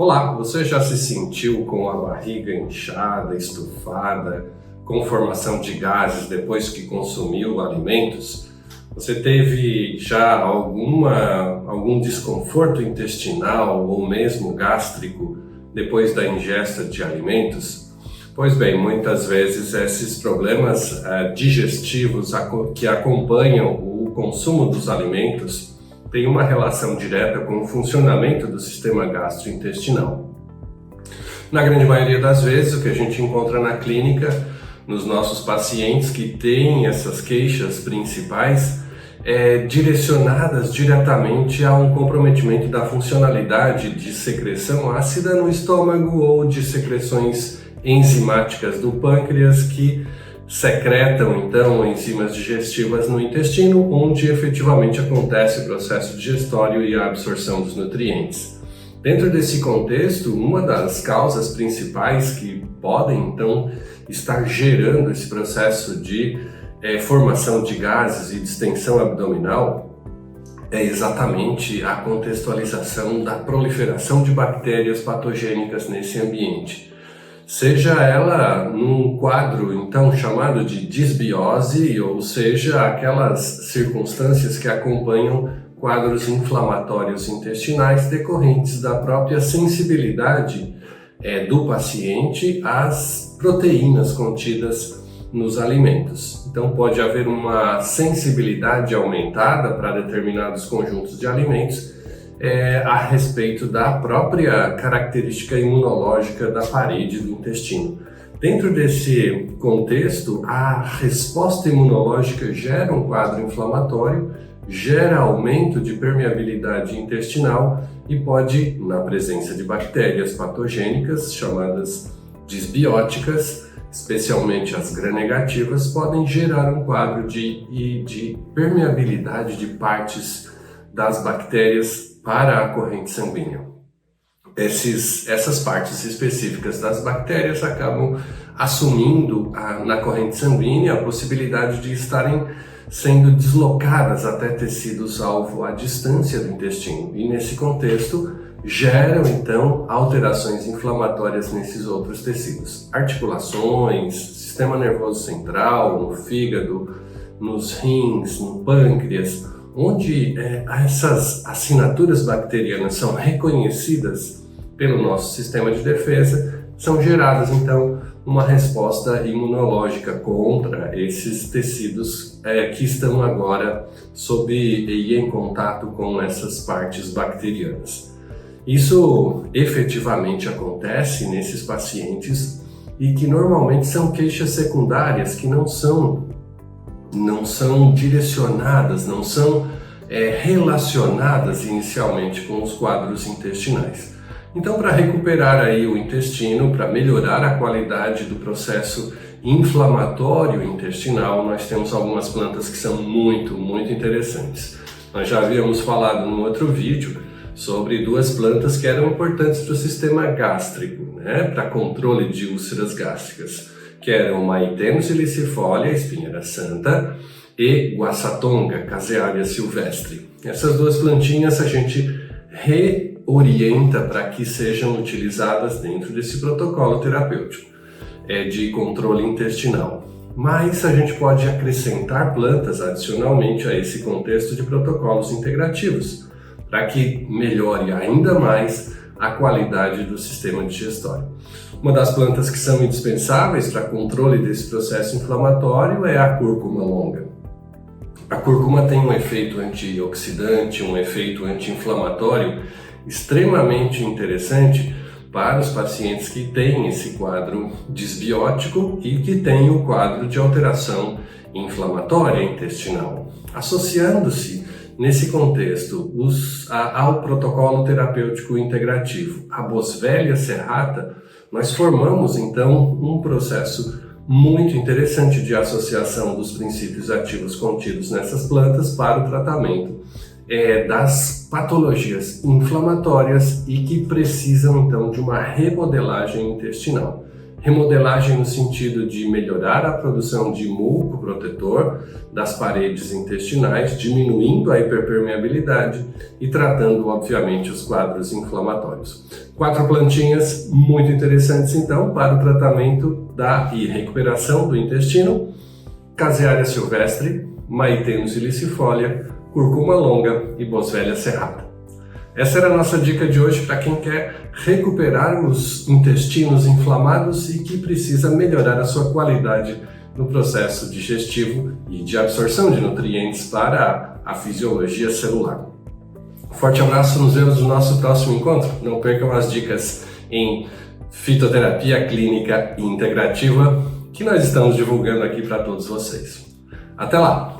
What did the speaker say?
Olá, você já se sentiu com a barriga inchada, estufada, com formação de gases depois que consumiu alimentos? Você teve já algum desconforto intestinal ou mesmo gástrico depois da ingesta de alimentos? Pois bem, muitas vezes esses problemas digestivos que acompanham o consumo dos alimentos tem uma relação direta com o funcionamento do sistema gastrointestinal. Na grande maioria das vezes, o que a gente encontra na clínica, nos nossos pacientes que têm essas queixas principais, direcionadas diretamente a um comprometimento da funcionalidade de secreção ácida no estômago ou de secreções enzimáticas do pâncreas que secretam então enzimas digestivas no intestino, onde efetivamente acontece o processo digestório e a absorção dos nutrientes. Dentro desse contexto, uma das causas principais que podem então estar gerando esse processo de formação de gases e distensão abdominal é exatamente a contextualização da proliferação de bactérias patogênicas nesse ambiente. Seja ela num quadro então chamado de disbiose, ou seja, aquelas circunstâncias que acompanham quadros inflamatórios intestinais decorrentes da própria sensibilidade do paciente às proteínas contidas nos alimentos. Então pode haver uma sensibilidade aumentada para determinados conjuntos de alimentos a respeito da própria característica imunológica da parede do intestino. Dentro desse contexto, a resposta imunológica gera um quadro inflamatório, gera aumento de permeabilidade intestinal e pode, na presença de bactérias patogênicas chamadas disbióticas, especialmente as gram-negativas, podem gerar um quadro de permeabilidade de partes das bactérias para a corrente sanguínea. Essas partes específicas das bactérias acabam assumindo na corrente sanguínea a possibilidade de estarem sendo deslocadas até tecidos-alvo à distância do intestino e nesse contexto geram então alterações inflamatórias nesses outros tecidos, articulações, sistema nervoso central, no fígado, nos rins, no pâncreas, onde essas assinaturas bacterianas são reconhecidas pelo nosso sistema de defesa, são geradas então uma resposta imunológica contra esses tecidos que estão agora em contato com essas partes bacterianas. Isso efetivamente acontece nesses pacientes e que normalmente são queixas secundárias que não são direcionadas, não são relacionadas inicialmente com os quadros intestinais. Então, para recuperar aí o intestino, para melhorar a qualidade do processo inflamatório intestinal, nós temos algumas plantas que são muito interessantes. Nós já havíamos falado num outro vídeo sobre duas plantas que eram importantes para o sistema gástrico, para controle de úlceras gástricas, que eram Maiteno silicifolia, espinheira santa, e Guaçatonga, Casearia silvestre. Essas duas plantinhas a gente reorienta para que sejam utilizadas dentro desse protocolo terapêutico de controle intestinal. Mas a gente pode acrescentar plantas adicionalmente a esse contexto de protocolos integrativos, para que melhore ainda mais a qualidade do sistema digestório. Uma das plantas que são indispensáveis para controle desse processo inflamatório é a cúrcuma longa. A cúrcuma tem um efeito antioxidante, um efeito anti-inflamatório extremamente interessante para os pacientes que têm esse quadro disbiótico e que têm o quadro de alteração inflamatória intestinal. Associando-se nesse contexto ao protocolo terapêutico integrativo, a Boswellia serrata, nós formamos então um processo muito interessante de associação dos princípios ativos contidos nessas plantas para o tratamento das patologias inflamatórias e que precisam então de uma remodelagem intestinal. remodelagem no sentido de melhorar a produção de muco protetor das paredes intestinais, diminuindo a hiperpermeabilidade e tratando, obviamente, os quadros inflamatórios. 4 plantinhas muito interessantes, então, para o tratamento e recuperação do intestino: Casearia silvestre, Maitena silicifolia, Curcuma longa e Boswellia serrata. Essa era a nossa dica de hoje para quem quer recuperar os intestinos inflamados e que precisa melhorar a sua qualidade no processo digestivo e de absorção de nutrientes para a fisiologia celular. Forte abraço, nos vemos no nosso próximo encontro. Não percam as dicas em fitoterapia clínica e integrativa que nós estamos divulgando aqui para todos vocês. Até lá!